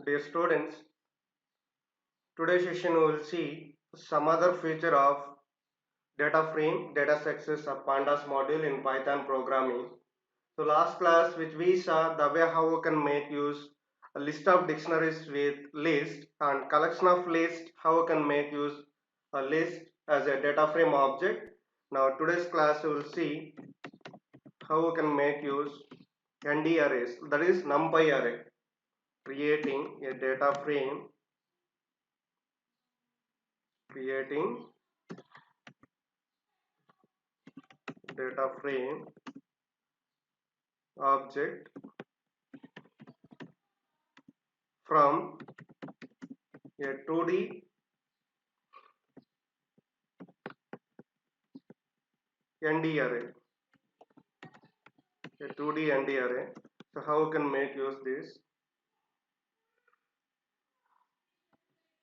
Dear students, today's session we will see some other feature of data frame, data success of pandas module in Python programming. So last class which we saw the way how we can make use a list of dictionaries with list and collection of list how we can make use a list as a data frame object. Now today's class we will see how we can make use ND arrays, that is NumPy array, creating a creating data frame object from a 2D ND array, a 2D ND array. So how we can make use this?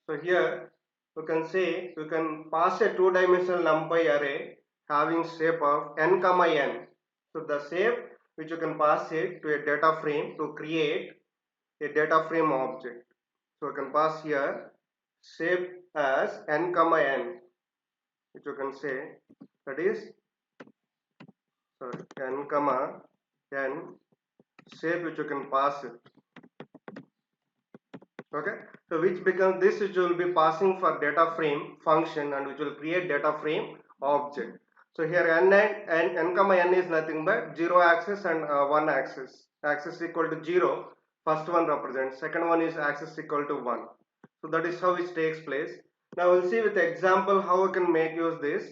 So here you can say you can pass a two-dimensional NumPy array having shape of n comma n. So the shape which you can pass it to a data frame to create a data frame object. So you can pass here shape as n comma n, which you can say that is n comma n shape which you can pass it. Okay, so which becomes this which will be passing for data frame function and which will create data frame object. So here n comma n is nothing but 0 axis and 1 axis. Axis equal to 0, first one represents, second one is axis equal to 1. So that is how it takes place. Now we'll see with the example how we can make use this.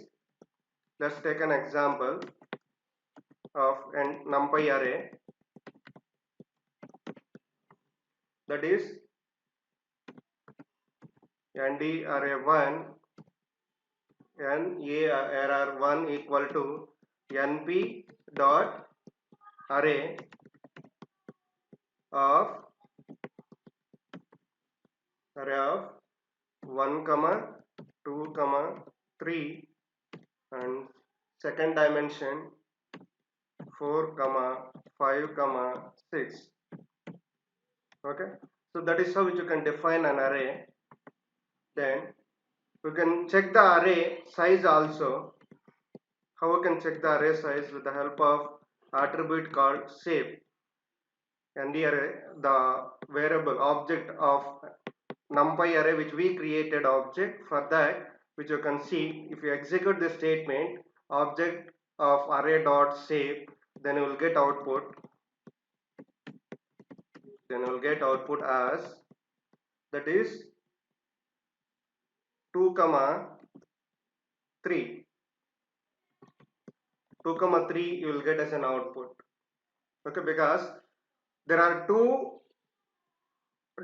Let's take an example of an NumPy array, that is ND array 1 n a error 1 equal to np dot array of 1 comma 2 comma 3 and second dimension 4 comma 5 comma 6. Okay, so that is how you can define an array. Then we can check the array size also. How we can check the array size? With the help of attribute called shape. And the array, the variable object of NumPy array which we created object, for that which you can see if you execute the statement object of array dot shape, then you will get output. Then you will get output as, that is 2 comma 3. 2 comma 3 you will get as an output. Okay, because there are two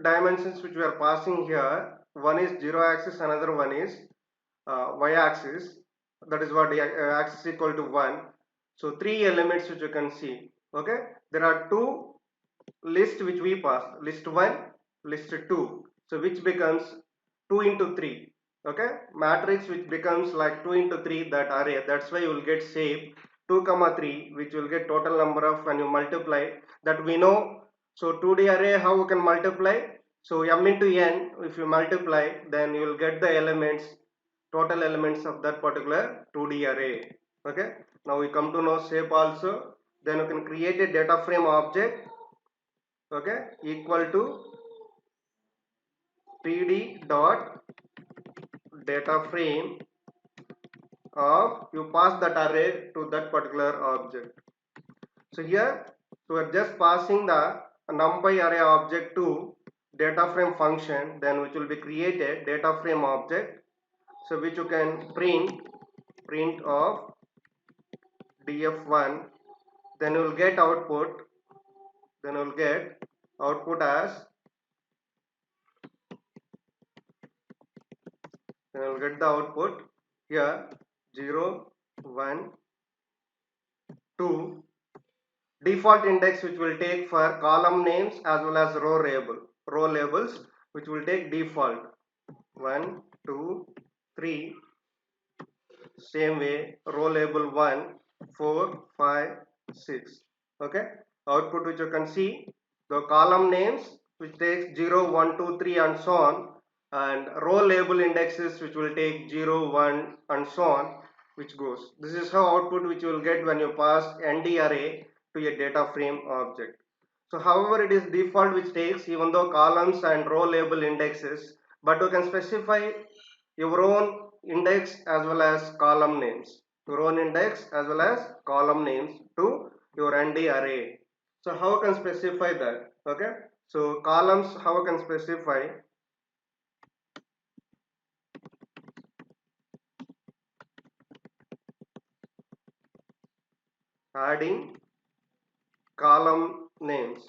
dimensions which we are passing here. One is 0 axis, another one is y axis, that is what axis equal to 1. So three elements which you can see. Okay, there are two list which we passed, list 1, list 2, so which becomes 2 into 3. Okay, matrix which becomes like 2 into 3, that array, that's why you will get shape 2 comma 3, which will get total number of, when you multiply, that we know. So 2D array, how we can multiply? So m into n, if you multiply, then you will get the elements, total elements of that particular 2D array. Okay, now we come to know shape also. Then you can create a data frame object, okay, equal to pd dot data frame of, you pass that array to that particular object. So here we are just passing the NumPy array object to data frame function, then which will be created data frame object, so which you can print of df1, then you will get output, as, then you will get the output here 0 1 2, default index which will take for column names as well as row labels, which will take default 1 2 3, same way row label 1 4 5 6. Okay, output which you can see, the column names which takes 0, 1, 2, 3 and so on, and row label indexes which will take 0, 1 and so on, which goes. This is how output which you will get when you pass ND array to a data frame object. So however it is default which takes even though columns and row label indexes, but you can specify your own index as well as column names, your own index as well as column names to your ND array. So how can specify that? Okay, so columns, how can specify? Adding column names.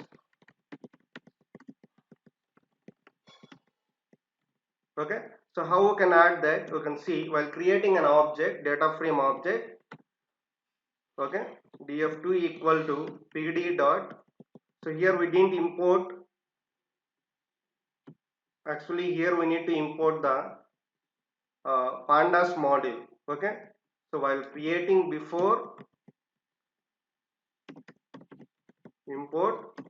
Okay, so how you can add that? You can see while creating an object, data frame object. Okay, df2 equal to pd dot. So here we didn't import. Actually, here we need to import the pandas module. Okay, so while creating before, import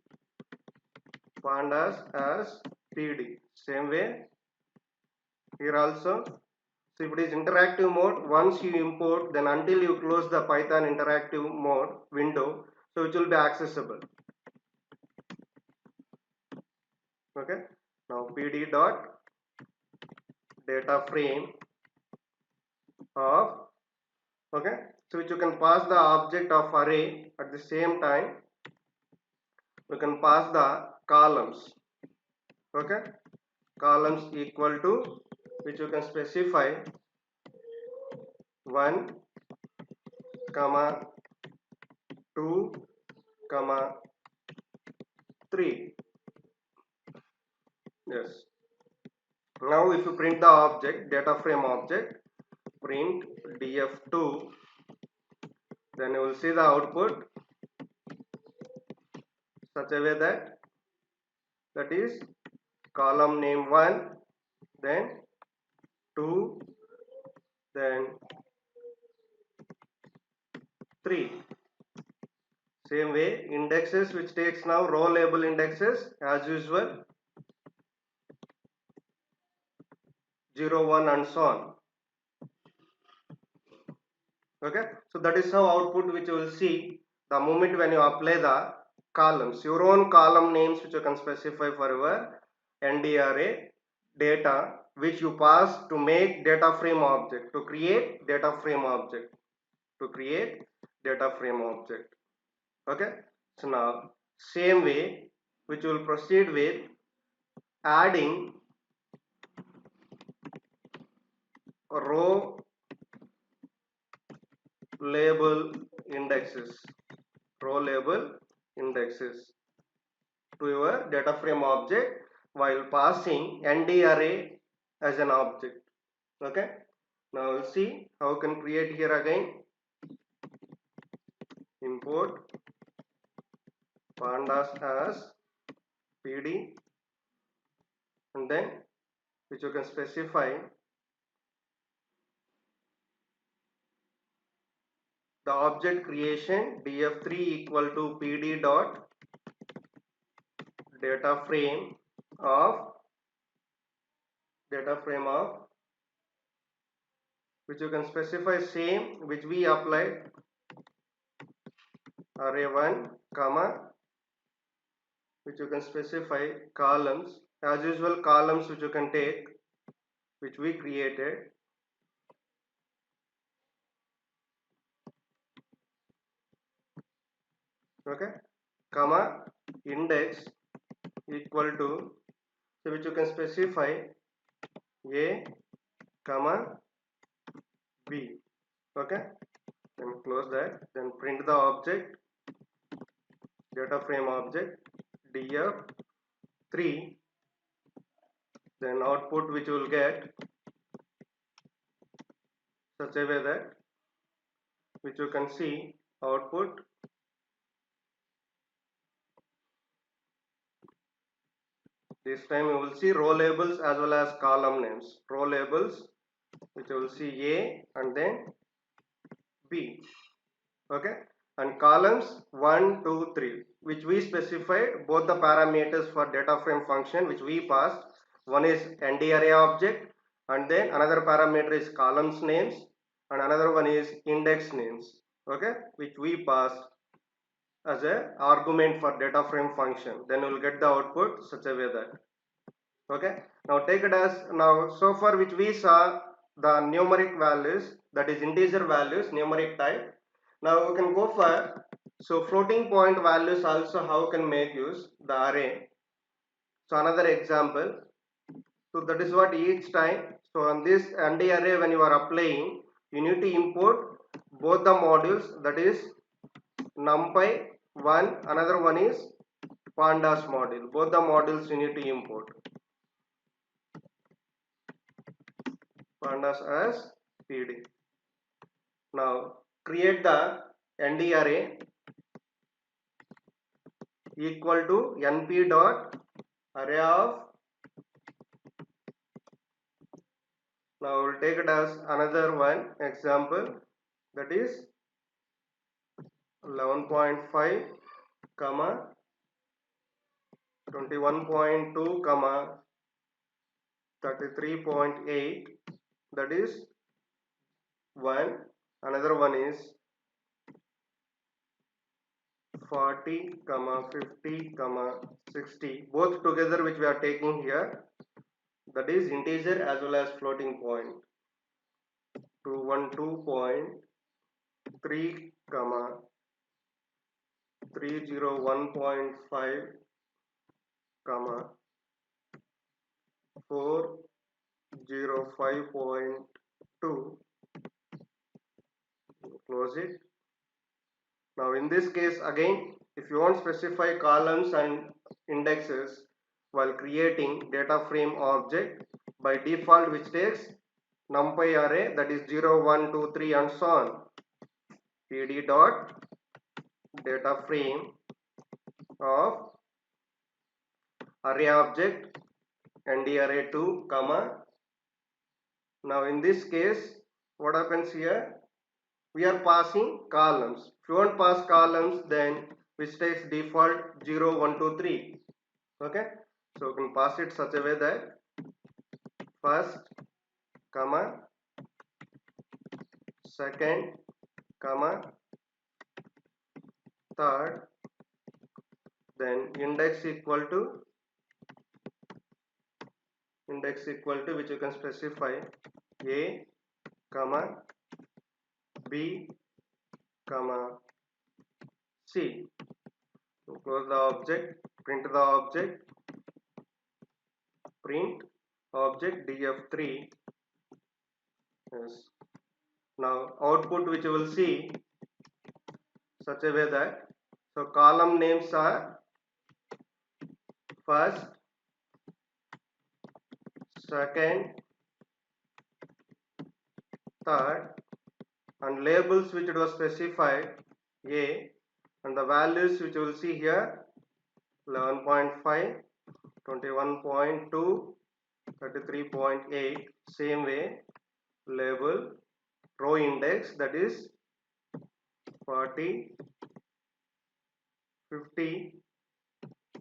pandas as pd. Same way here also. So if it is interactive mode, once you import, then until you close the Python interactive mode window, so it will be accessible. Okay, now pd dot data frame of, okay, so which you can pass the object of array. At the same time you can pass the columns. Okay, columns equal to, which you can specify 1 comma 2 comma 3. Yes, now if you print the object, data frame object, print df2, then you will see the output such a way that is column name 1, then 2, then 3. Same way indexes which takes now row label indexes as usual 0, 1 and so on. Okay, so that is how output which you will see the moment when you apply the columns, your own column names which you can specify for your ND array data which you pass to make data frame object, to create data frame object, to create data frame object. Okay, so now same way which you will proceed with adding row label indexes, row label indexes to your data frame object while passing ND array as an object. Okay, now we'll see how we can create here again. Import pandas as pd, and then which you can specify the object creation df3 equal to pd dot data frame of which you can specify same which we applied array 1 comma, which you can specify columns as usual, columns which you can take which we created. Okay, comma index equal to, so which you can specify a comma b. Okay, then close that, then print the object data frame object df3, then output which you will get such a way that which you can see output this time you will see row labels as well as column names, row labels which you will see a and then b. Okay, and columns 1, 2, 3. which we specified both the parameters for data frame function which we passed. One is nd array object, and then another parameter is columns names, and another one is index names, okay, which we passed as a argument for data frame function. Then we will get the output such a way that, okay, now take it as, now so far which we saw the numeric values, that is integer values, numeric type. Now we can go for, so floating point values also how we can make use the array. So another example, so that is what each time, so on this nd array when you are applying, you need to import both the modules, that is numpy one, another one is pandas module. Both the modules you need to import pandas as pd. Now create the nd array equal to np dot array of, now we'll take it as another one example, that is 11.5 comma 21.2 comma 33.8, that is one, another one is 40 comma 50 comma 60, both together which we are taking here, that is integer as well as floating point. 212.3 comma 301.5 comma 405.2, close it. Now in this case again, if you want to specify columns and indexes while creating data frame object, by default which takes numpy array, that is 0 1 2 3 and so on, pd dot data frame of array object nd array 2 comma, now in this case what happens here, we are passing columns. If you want pass columns, then which takes default 0 1 2 3, okay, so you can pass it such a way that first comma second comma third, then index equal to which you can specify a comma b comma c. So close the object, print the object, print object df3. Yes. Now output which you will see such a way that, so column names are first, second, third, and labels which it was specified a, and the values which you will see here 11.5, 21.2, 33.8, same way label row index, that is 40, 50,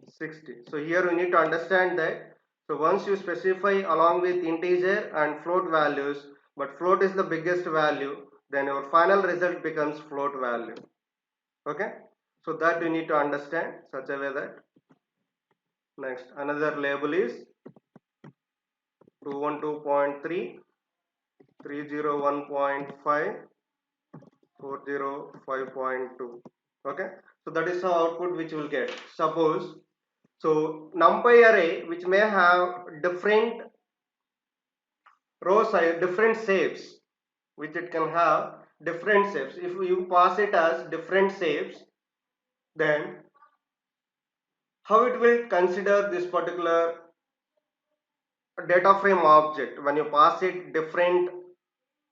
60. So here we need to understand that, so once you specify along with integer and float values, but float is the biggest value, then your final result becomes float value, okay, so that you need to understand such a way that. Next another label is 212.3, 301.5, 405.2, okay, so that is how output which you will get. Suppose, so numpy array which may have different row size, different shapes, which it can have different shapes. If you pass it as different shapes, then how it will consider this particular data frame object when you pass it different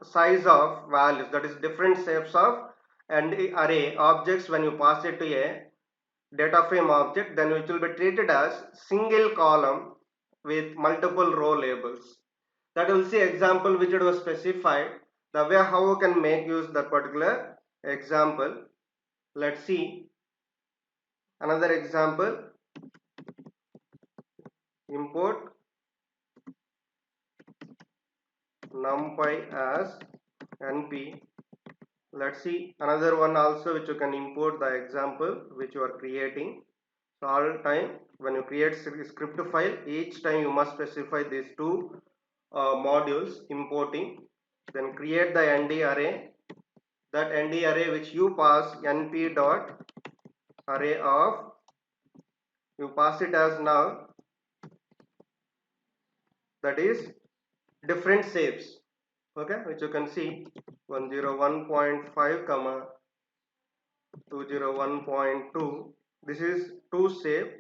size of values, that is different shapes of and array objects, when you pass it to a data frame object, then it will be treated as single column with multiple row labels. That will see example which it was specified, the way how we can make use that particular example. Let's see. Another example, import numpy as np. Let's see another one also which you can import the example which you are creating. So all time when you create script file, each time you must specify these two modules importing, then create the nd array. That nd array which you pass np dot array of, you pass it as now, that is different shapes, okay, which you can see 101.5 comma 201.2. This is two shape,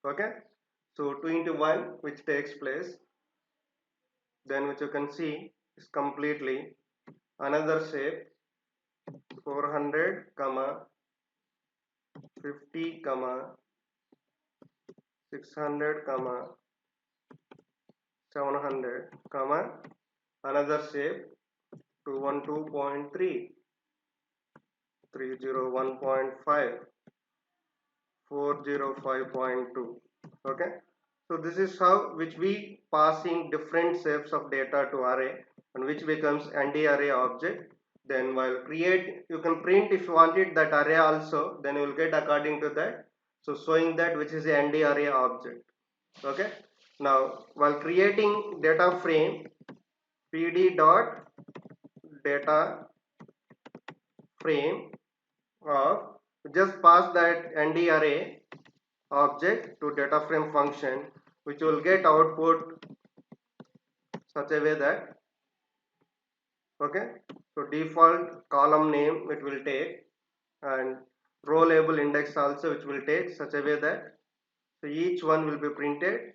okay. So 2 into 1 which takes place, then which you can see is completely another shape 400 comma 50 comma 600 comma 700 comma another shape 212.3 301.5 405.2. okay, so this is how which we passing different shapes of data to array, and which becomes nd array object. Then while create, you can print if you wanted that array also, then you will get according to that, so showing that which is the nd array object. Okay, now while creating data frame, pd dot data frame of, just pass that nd array object to data frame function, which will get output such a way that, okay, so default column name it will take, and row label index also which will take such a way that, so each one will be printed.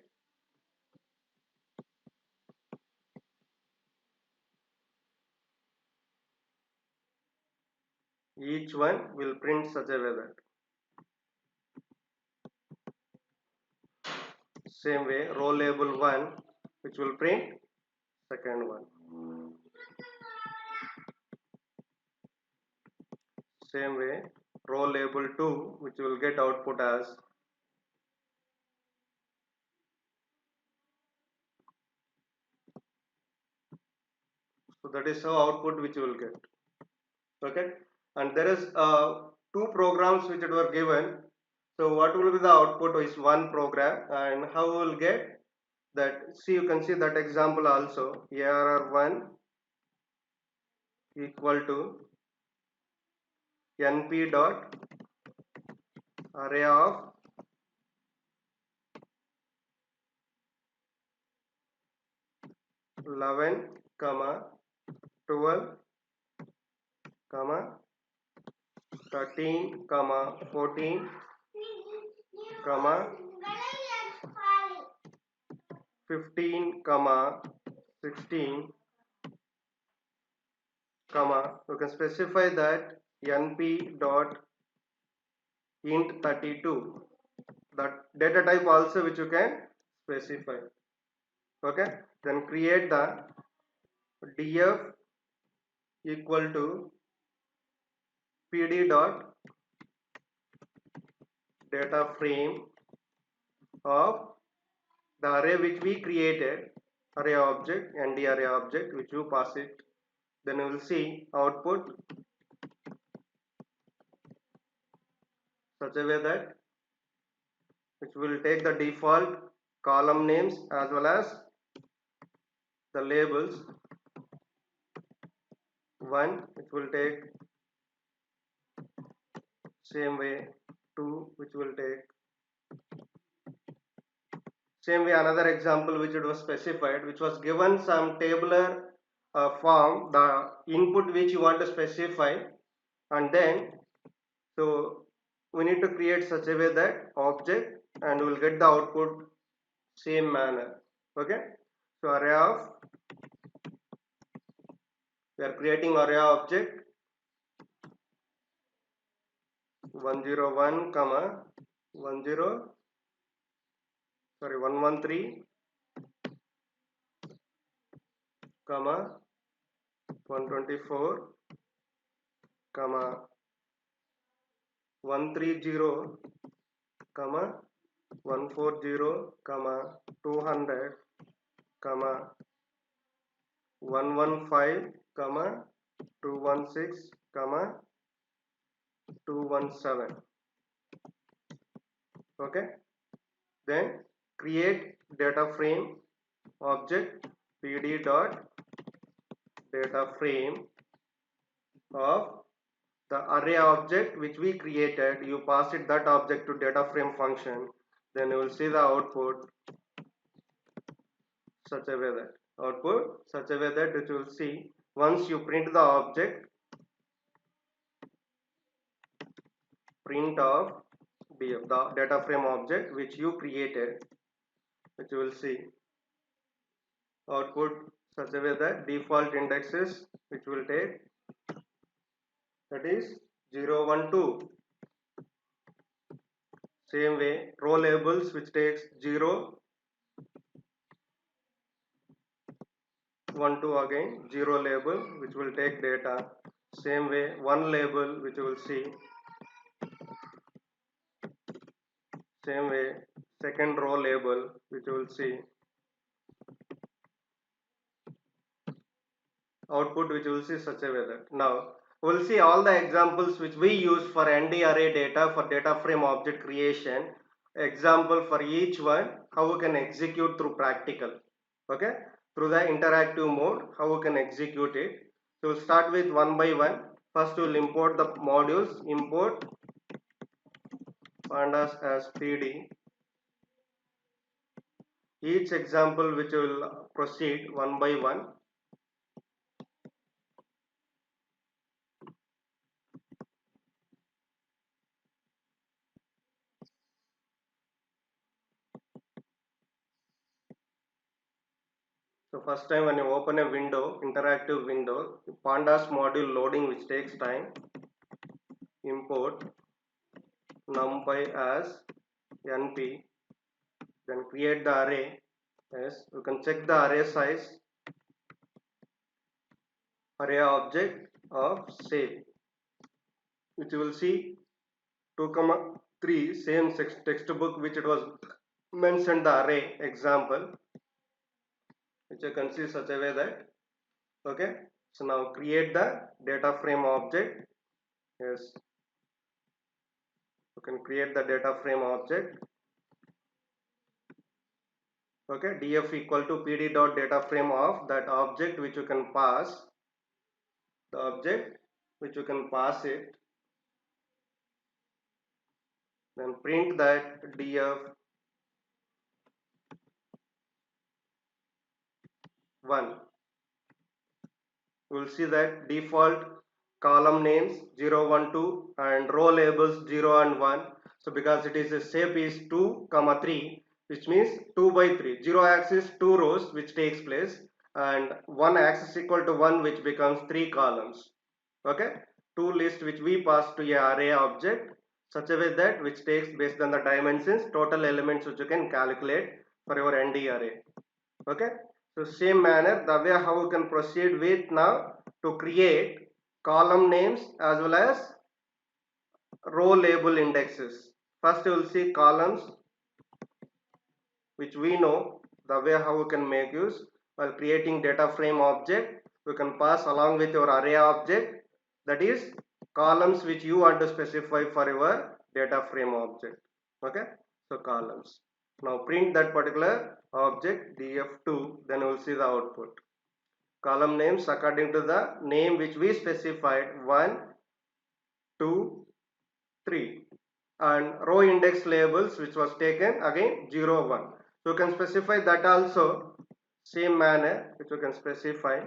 Each one will print such a way that, same way row label 1 which will print second one, same way row label 2 which will get output as, so that is how output which you will get. Okay, and there is two programs which it were given. So what will be the output is one program, and how we will get that, see you can see that example also, arr1 equal to np dot array of 11 comma 12 comma 13 comma 14 comma 15 comma 16 comma, you can specify that np dot int 32, that data type also which you can specify. Okay, then create the df equal to pd dot data frame of the array which we created, array object, nd array object which you pass it, then you will see output such a way that, which will take the default column names as well as the labels. One which will take same way, two which will take same way. Another example which it was specified, which was given some tabular form, the input which you want to specify, and then so we need to create such a way that object, and we will get the output same manner. Okay, so array of, we are creating array object 101 comma 10 sorry 113 comma 124 comma 130 comma 140 comma 200 comma 115 comma 216 comma 217. Okay, then create data frame object pd dot data frame of the array object which we created. You pass it that object to data frame function, then you will see the output such a way that you will see once you print the object, print of df, the data frame object which you created, which you will see output such a way that default indexes which will take, that is 0 1 2. Same way row labels which takes 0 1 2, again 0 label which will take data. Same way one label which you will see. Same way second row label which you will see. Output which you will see such a way that. Now we will see all the examples which we use for ND array data for data frame object creation. Example for each one, how we can execute through practical. Okay, through the interactive mode, how we can execute it. So we'll start with one by one. First we'll import the modules. Import pandas as pd. Each example which will proceed one by one. So first time when you open a window, interactive window, pandas module loading which takes time. Import numpy as np, then create the array. Yes, you can check the array size, array object of save, which you will see 2 comma 3, same textbook which it was mentioned the array example, which you can see such a way that. Okay, so now create the data frame object. Yes, you can create the data frame object. Okay, df equal to pd dot data frame of that object which you can pass, the object which you can pass it, then print that df 1. You will see that default column names 0 1 2 and row labels 0 and 1. So because it is a shape is 2 comma 3, which means 2 by 3, 0 axis 2 rows which takes place, and 1 axis equal to 1 which becomes 3 columns. Okay, 2 list which we pass to a array object such a way that which takes based on the dimensions total elements which you can calculate for your ND array. Okay, so same manner the way how we can proceed with now to create column names as well as row label indexes. First you will see columns, which we know the way how we can make use while creating data frame object. We can pass along with your array object, that is columns which you want to specify for your data frame object. Okay, so columns. Now print that particular object df2, then we will see the output. Column names according to the name which we specified 1 2 3, and row index labels which was taken again 0 1. So you can specify that also same manner which you can specify.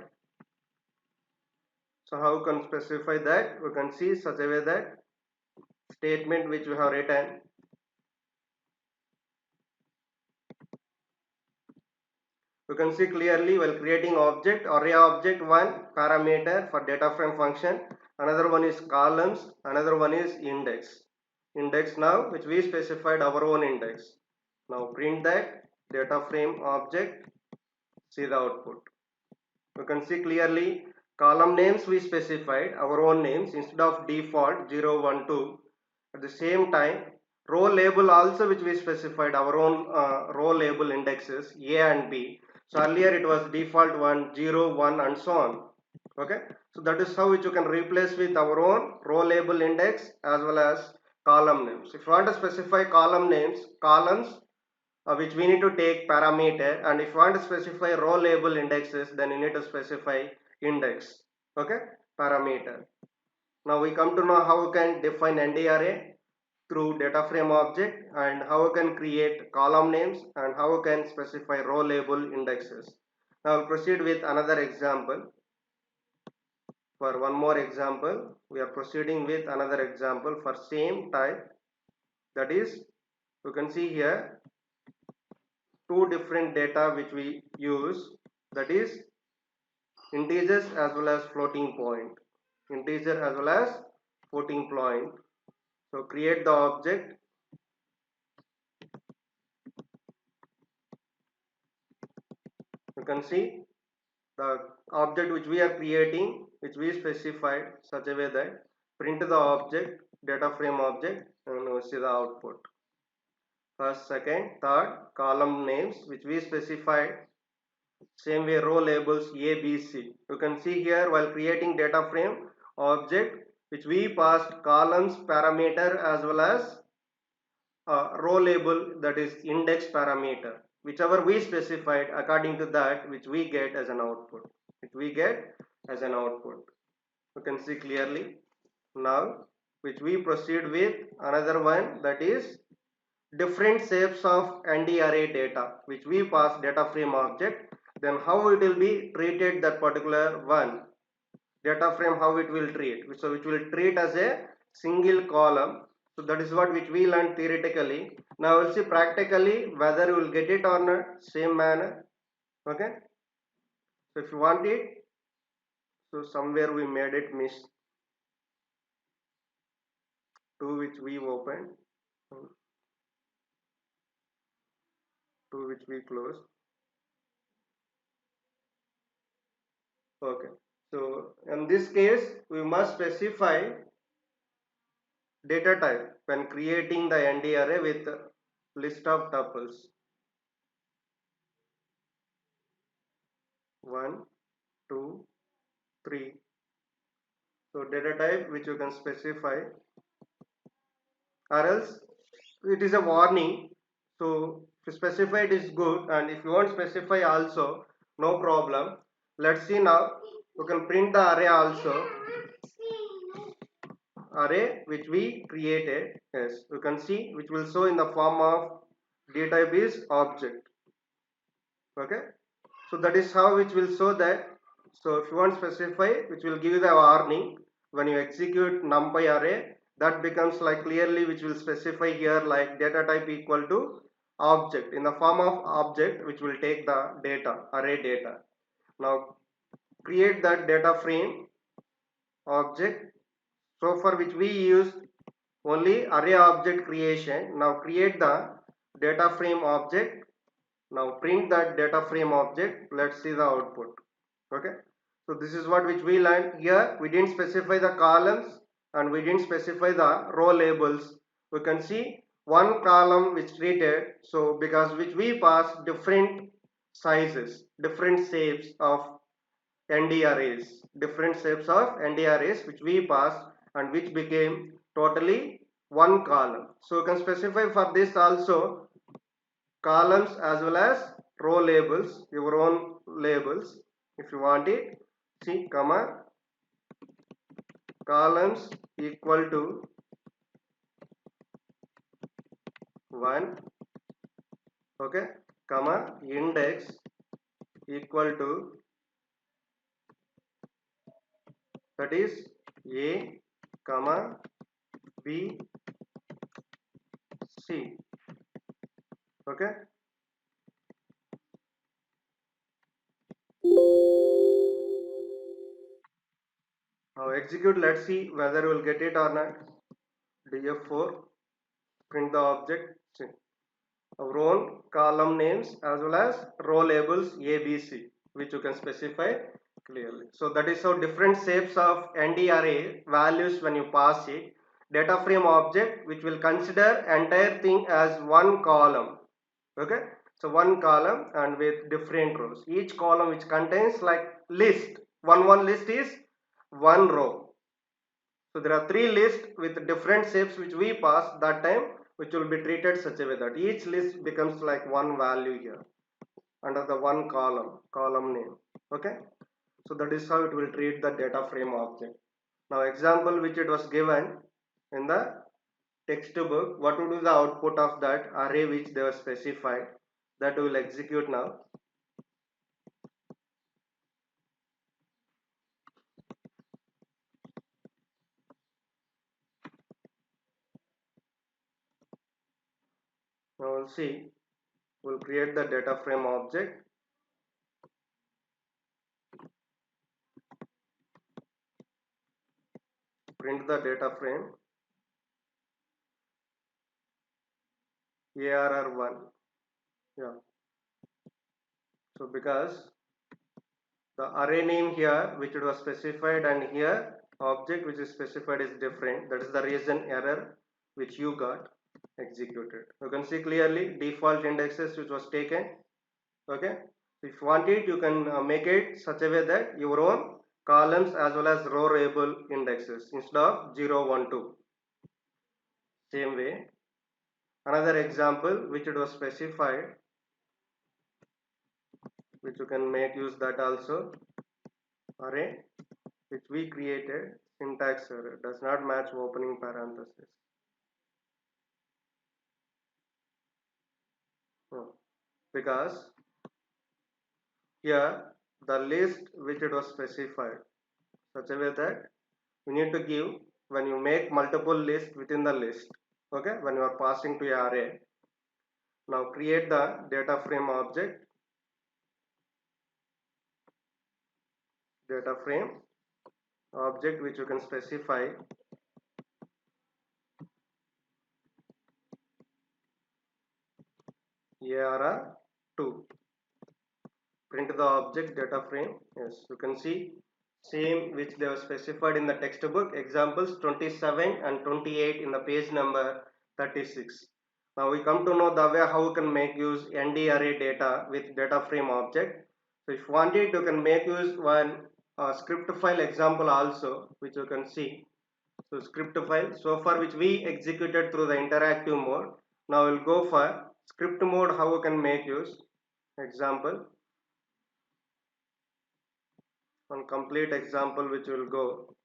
So how you can specify that? We can see such a way that statement which we have written. You can see clearly while creating object, array object 1 parameter for data frame function, another one is columns, another one is index. Index now which we specified our own index. Now print that data frame object, see the output. You can see clearly column names we specified our own names instead of default 0 1 2. At the same time, row label also, which we specified our own row label indexes A and B. So earlier it was default 1, 0, 1 and so on. Okay, so that is how which you can replace with our own row label index as well as column names. If you want to specify column names, columns which we need to take parameter, and if you want to specify row label indexes, then you need to specify index. Okay, parameter. Now we come to know how we can define NDRA through data frame object, and how we can create column names, and how we can specify row label indexes. Now I'll proceed with another example. For one more example, we are proceeding with another example for same type. That is, you can see here two different data which we use, that is integers as well as floating point. Integer as well as floating point. So create the object. You can see the object which we are creating, which we specified such a way that print the object, data frame object, and we see the output. First, second, third, column names which we specified, same way row labels A, B, C. You can see here while creating data frame object, which we passed columns parameter as well as row label, that is index parameter, whichever we specified, according to that which we get as an output, you can see clearly. Now which we proceed with another one, that is different shapes of NDRA data which we pass data frame object, then how it will be treated, that particular one data frame, how it will treat. So which will treat as a single column. So that is what which we learned theoretically. Now we'll see practically whether you will get it or not, same manner. Okay, so if you want it, so somewhere we made it miss, to which we opened, to which we closed. Okay, so in this case we must specify data type when creating the NDRA with list of tuples 1, 2, 3. So data type which you can specify, or else it is a warning. So if you specify it is good, and if you won't specify also, no problem. Let's see now. You can print the array also, array which we created. Yes, you can see which will show in the form of data type is object. Okay, so that is how which will show that. So if you want specify, which will give you the warning when you execute numpy array, that becomes like clearly which will specify here like data type equal to object, in the form of object which will take the data, array data. Now create that data frame object. So for which we use only array object creation. Now create the data frame object. Now print that data frame object. Let's see the output. Okay, so this is what which we learned here. We didn't specify the columns and we didn't specify the row labels. We can see one column which treated, so because which we pass different sizes, different shapes of NDRAs, which we passed and which became totally one column. So you can specify for this also columns as well as row labels, your own labels if you want it. See, comma, columns equal to 1, okay, comma, index equal to, that is A, comma, B, C. Okay, now execute. Let's see whether we will get it or not. df4, print the object. See, our own column names as well as row labels A, B, C, which you can specify clearly. So that is how different shapes of NDRA values when you pass it. data frame object which will consider entire thing as one column. Okay, so one column and with different rows, each column which contains like list, one list is one row. So there are three lists with different shapes which we pass that time, which will be treated such a way that each list becomes like one value here under the one column name. Okay, so that is how it will treat the data frame object. Now example which it was given in the textbook, what would be the output of that array which they were specified, that we will execute now. Now we'll see, we'll create the data frame object, print the data frame ARR1. Yeah, so because the array name here which it was specified and here object which is specified is different, that is the reason error which you got executed. You can see clearly default indexes which was taken. Okay, if you want it, you can make it such a way that your own columns as well as row label indexes instead of 0 1 2. Same way, another example which it was specified, which you can make use that also, array which we created, syntax error, does not match opening parenthesis. No, because here the list which it was specified such a way that you need to give when you make multiple lists within the list. Okay, when you are passing to a array. Now create the data frame object, which you can specify ARR2. Print the object data frame. Yes, you can see same which they were specified in the textbook, examples 27 and 28 in the page number 36. Now we come to know the way how we can make use ND array data with data frame object. So if you want it, you can make use one script file example also, which you can see. So script file so far which we executed through the interactive mode. Now we'll go for script mode, how we can make use example. One complete example which will go.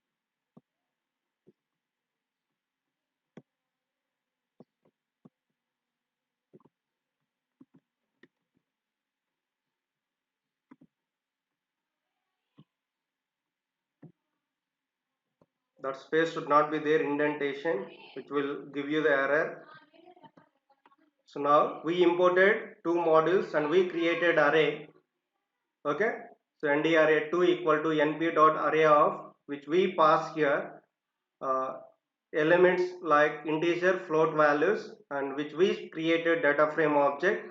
That space should not be there, indentation, which will give you the error. So now we imported two modules and we created array. Okay, so nd array2 equal to np dot array of, which we pass here elements like integer float values, and which we created data frame object,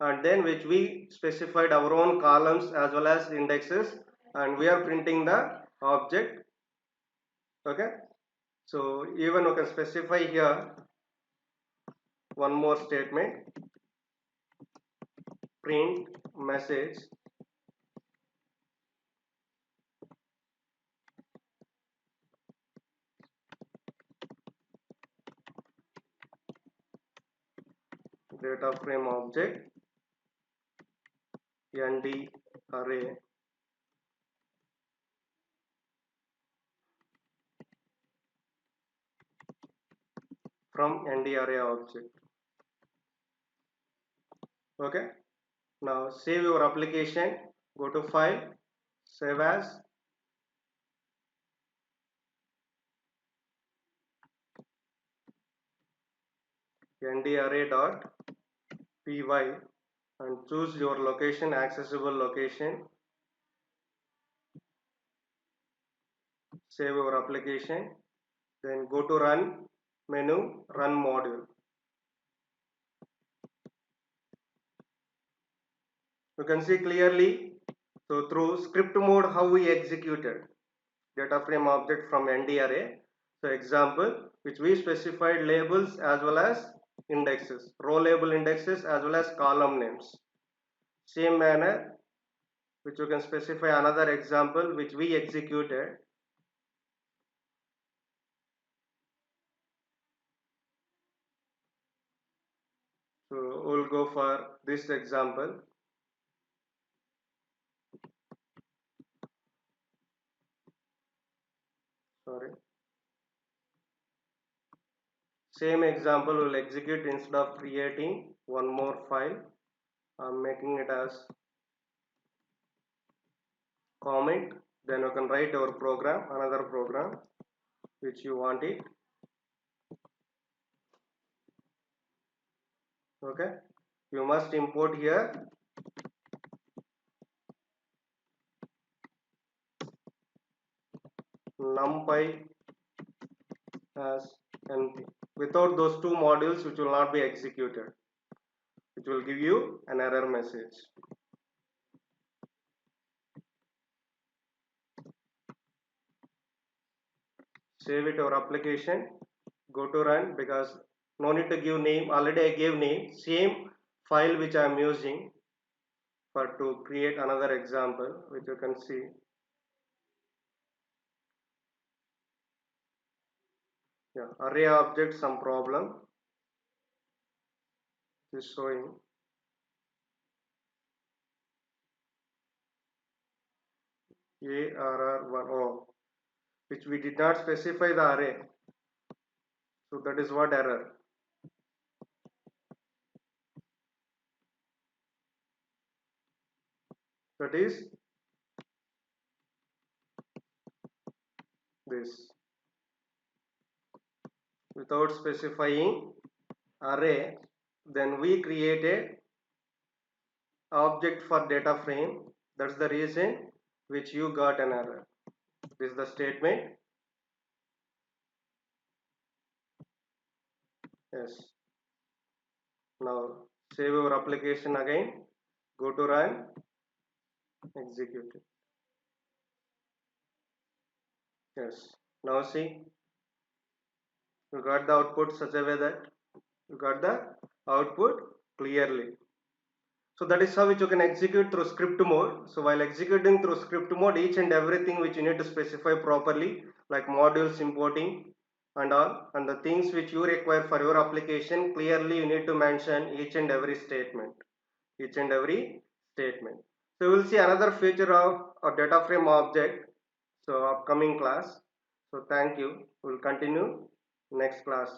and then which we specified our own columns as well as indexes, and we are printing the object. Okay, so even we can specify here one more statement, print message data frame object nd array from nd array object. Okay, now save your application, go to file, save as, ndarray.py, and choose your location, accessible location, save your application, then go to run menu, run module. You can see clearly, so through script mode how we executed data frame object from nd array. So example, which we specified labels as well as indexes, row label indexes as well as column names. Same manner, which you can specify another example which we executed. So we'll go for this example. Sorry. Same example will execute instead of creating one more file. I'm making it as comment. Then you can write our program, another program which you want it. Okay. You must import here numpy as np. Without those two modules, which will not be executed, which will give you an error message. Save it our application, go to run, because no need to give name, already I gave name, same file which I am using for to create another example which you can see. Yeah, array object some problem is showing. ARR1, oh, which we did not specify the array, so that is what error. That is this. Without specifying array, then we created object for data frame. That's the reason which you got an error. This is the statement. Yes. Now save your application again. Go to run. Execute it. Yes. Now see, you got the output such a way that you got the output clearly. So that is how which you can execute through script mode. So while executing through script mode, each and everything which you need to specify properly, like modules importing and all, and the things which you require for your application, clearly you need to mention each and every statement. Each and every statement. So we will see another feature of a data frame object. So upcoming class. So thank you. We will continue next class.